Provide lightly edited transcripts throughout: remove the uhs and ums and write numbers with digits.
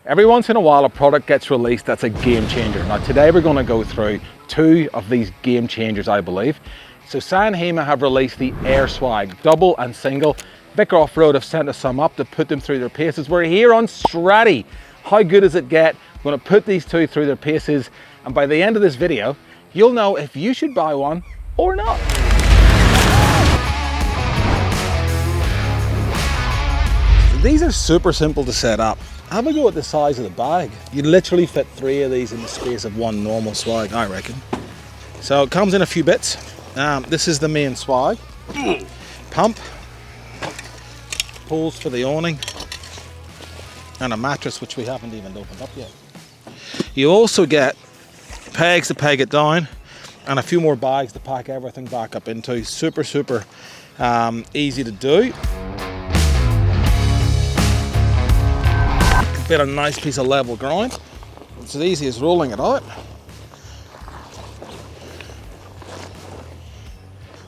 Every once in a while a product gets released that's a game changer. Now today we're going to go through two of these game changers, I believe. So San Hima have released the Air Swag, double and single. Vicoffroad have sent us some up to put them through their paces. We're here on Stradbroke. How good does it get? We're going to put these two through their paces, and by the end of this video you'll know if you should buy one or not. These are super simple to set up. Have a go at the size of the bag. You literally fit 3 of these in the space of one normal swag, I reckon. So it comes in a few bits. This is the main swag. Pump, poles for the awning, and a mattress which we haven't even opened up yet. You also get pegs to peg it down and a few more bags to pack everything back up into. Super easy to do. Bit of a nice piece of level ground. It's as easy as rolling it out.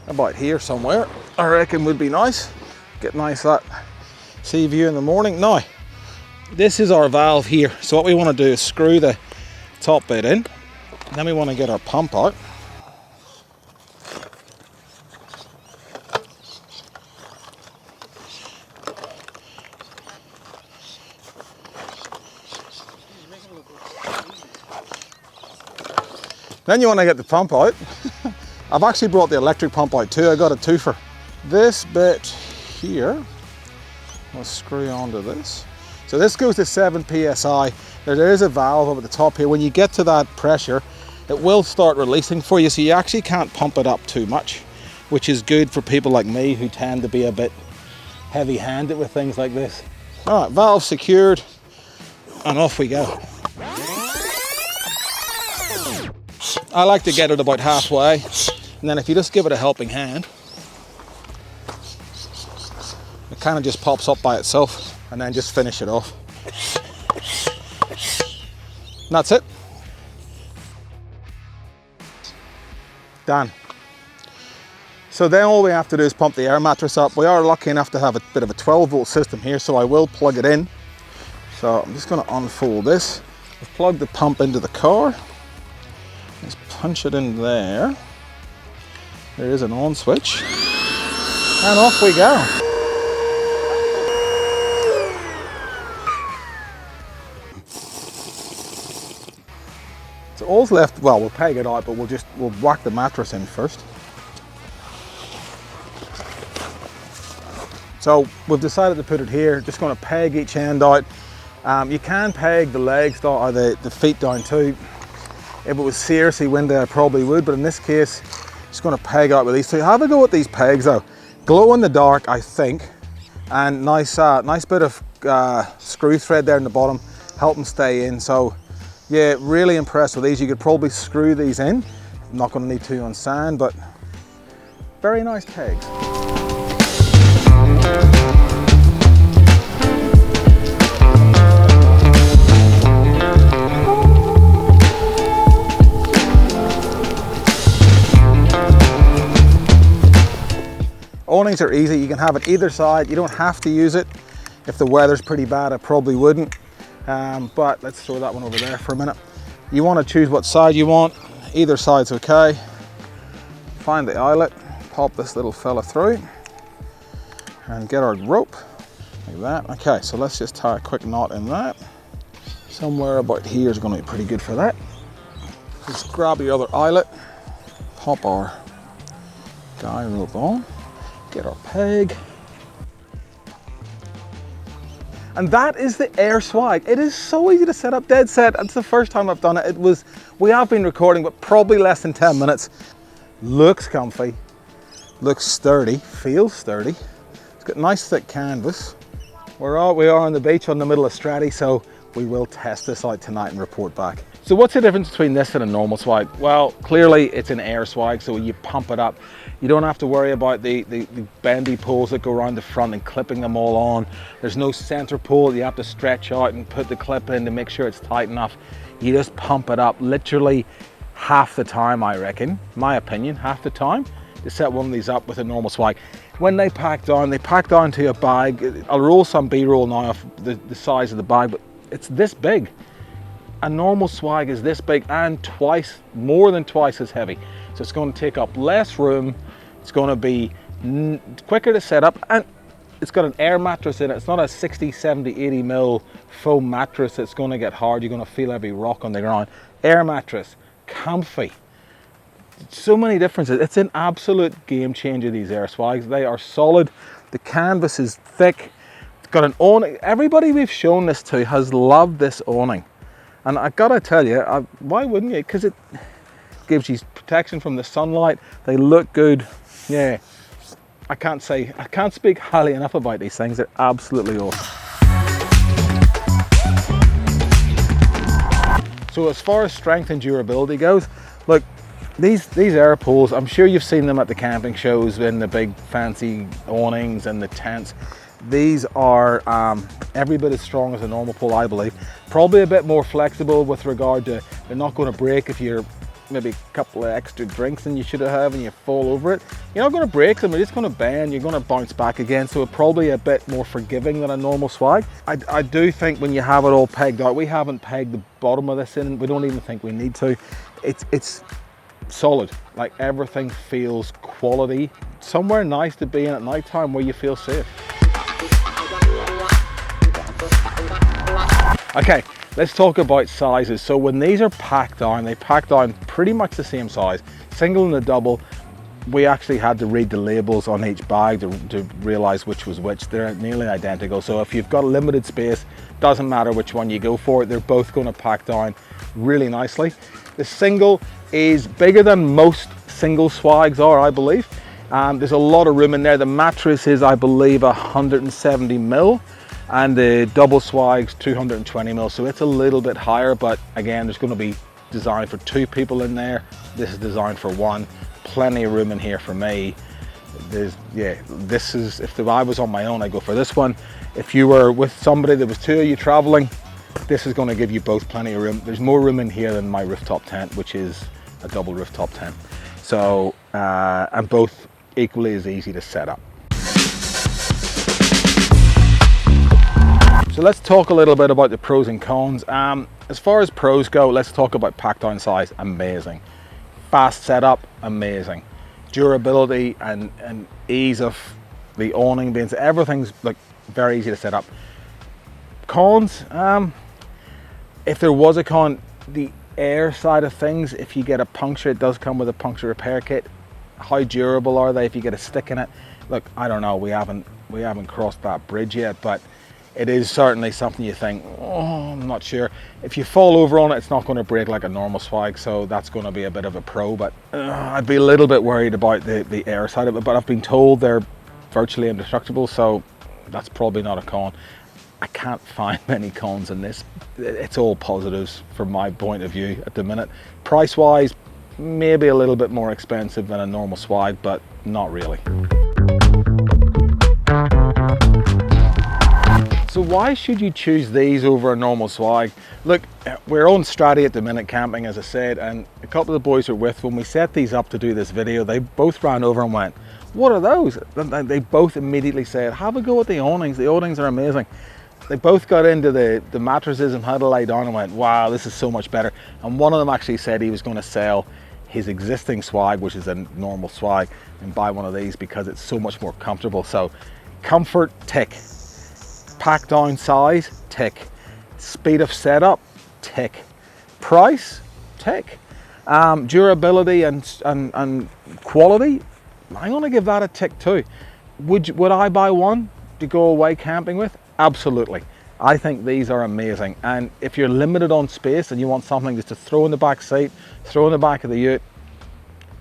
About here somewhere, I reckon would be nice. Get nice that sea view in the morning. Now, this is our valve here. So what we want to do is screw the top bit in. Then we want to get our pump out. Then you want to get the pump out. I've actually brought the electric pump out too. I got a twofer. This bit here, I'll screw onto this. So this goes to 7 psi. There is a valve up at the top here. When you get to that pressure, it will start releasing for you. So you actually can't pump it up too much, which is good for people like me who tend to be a bit heavy-handed with things like this. All right, valve secured, and off we go. I like to get it about halfway, and then if you just give it a helping hand, it kind of just pops up by itself, and then just finish it off. And that's it. Done. So then all we have to do is pump the air mattress up. We are lucky enough to have a bit of a 12-volt system here, so I will plug it in. So I'm just going to unfold this. I've plugged the pump into the car. Just punch it in there. There is an on switch. And off we go. So all's left, well, we'll peg it out, but we'll whack the mattress in first. So we've decided to put it here. Just going to peg each end out. You can peg the legs down, or the feet down too. If it was seriously windy, I probably would, but in this case, just going to peg out with these two. Have a go at these pegs though. Glow in the dark, I think, and nice bit of screw thread there in the bottom, help them stay in. So yeah, really impressed with these. You could probably screw these in. I'm not going to need to on sand, but very nice pegs. Awnings are easy. You can have it either side. You don't have to use it. If the weather's pretty bad, I probably wouldn't. But let's throw that one over there for a minute. You want to choose what side you want. Either side's okay. Find the eyelet, pop this little fella through, and get our rope like that. Okay, so let's just tie a quick knot in that. Somewhere about here is going to be pretty good for that. Just grab your other eyelet, pop our guy rope on. Get our peg. And that is the Air Swag. It is so easy to set up, dead set. It's the first time I've done it. We have been recording, but probably less than 10 minutes. Looks comfy, looks sturdy, feels sturdy. It's got nice thick canvas. We are on the beach on the middle of Stradbroke, so we will test this out tonight and report back. So what's the difference between this and a normal swag? Well, clearly it's an air swag, so you pump it up. You don't have to worry about the bendy poles that go around the front and clipping them all on. There's no center pole you have to stretch out and put the clip in to make sure it's tight enough. You just pump it up literally half the time, I reckon, my opinion, half the time to set one of these up with a normal swag. When they pack down to a bag. I'll roll some B-roll now of the size of the bag, but it's this big. A normal Swag is this big and more than twice as heavy. So it's going to take up less room. It's going to be quicker to set up, and it's got an air mattress in it. It's not a 60, 70, 80 mil foam mattress that's going to get hard. You're going to feel every rock on the ground. Air mattress, comfy. So many differences. It's an absolute game changer, these Air Swags. They are solid. The canvas is thick. It's got an awning. Everybody we've shown this to has loved this awning. And I gotta tell you, why wouldn't you? Because it gives you protection from the sunlight. They look good. Yeah, I can't speak highly enough about these things. They're absolutely awesome. So as far as strength and durability goes, look, these air pools, I'm sure you've seen them at the camping shows in the big fancy awnings and the tents. These are every bit as strong as a normal pool, I believe. Probably a bit more flexible with regard to they're not going to break if you're maybe a couple of extra drinks than you should have and you fall over it. You're not going to break them, they're just going to bend, you're going to bounce back again. So it's probably a bit more forgiving than a normal Swag. I do think when you have it all pegged out, we haven't pegged the bottom of this in, we don't even think we need to. It's solid, like everything feels quality. Somewhere nice to be in at night time where you feel safe. Okay, let's talk about sizes. So when these are packed down, they pack down pretty much the same size. Single and a double, we actually had to read the labels on each bag to realize which was which. They're nearly identical. So if you've got limited space, doesn't matter which one you go for, they're both going to pack down really nicely. The single is bigger than most single Swags are, I believe. There's a lot of room in there. The mattress is, I believe, 170 mil. And the double Swag's 220 mil, so it's a little bit higher, but again, there's going to be designed for 2 people in there. This is designed for 1. Plenty of room in here for me. This is, if I was on my own, I'd go for this one. If you were with somebody, there was 2 of you traveling, this is going to give you both plenty of room. There's more room in here than my rooftop tent, which is a double rooftop tent. So, and both equally as easy to set up. So let's talk a little bit about the pros and cons. As far as pros go, let's talk about pack down size. Amazing. Fast setup, amazing. Durability and ease of the awning bins, everything's like very easy to set up. Cons, if there was a con, the air side of things, if you get a puncture, it does come with a puncture repair kit. How durable are they if you get a stick in it? Look, I don't know, we haven't crossed that bridge yet, but it is certainly something you think, oh, I'm not sure. If you fall over on it, it's not going to break like a normal Swag, so that's going to be a bit of a pro, but I'd be a little bit worried about the air side of it, but I've been told they're virtually indestructible, so that's probably not a con. I can't find many cons in this. It's all positives from my point of view at the minute. Price-wise, maybe a little bit more expensive than a normal Swag, but not really. So why should you choose these over a normal Swag? Look, we're on Stradbroke at the minute camping, as I said, and a couple of the boys we're with, when we set these up to do this video, they both ran over and went, what are those? And they both immediately said, have a go at the awnings. The awnings are amazing. They both got into the mattresses and how to lie down and went, wow, this is so much better. And one of them actually said he was going to sell his existing Swag, which is a normal Swag, and buy one of these because it's so much more comfortable. So comfort, tick. Pack down size, tick. Speed of setup, tick. Price, tick. Durability and quality, I'm going to give that a tick too. Would I buy one to go away camping with? Absolutely. I think these are amazing, and if you're limited on space and you want something just to throw in the back seat, throw in the back of the ute,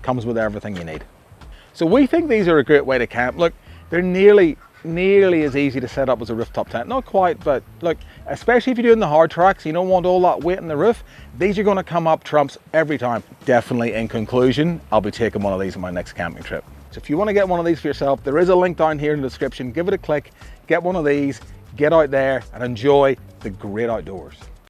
comes with everything you need. So we think these are a great way to camp. Look, they're nearly as easy to set up as a rooftop tent. Not quite, but look, especially if you're doing the hard tracks, you don't want all that weight in the roof, these are going to come up trumps every time. Definitely, in conclusion, I'll be taking one of these on my next camping trip. So if you want to get one of these for yourself, there is a link down here in the description. Give it a click, get one of these, get out there and enjoy the great outdoors.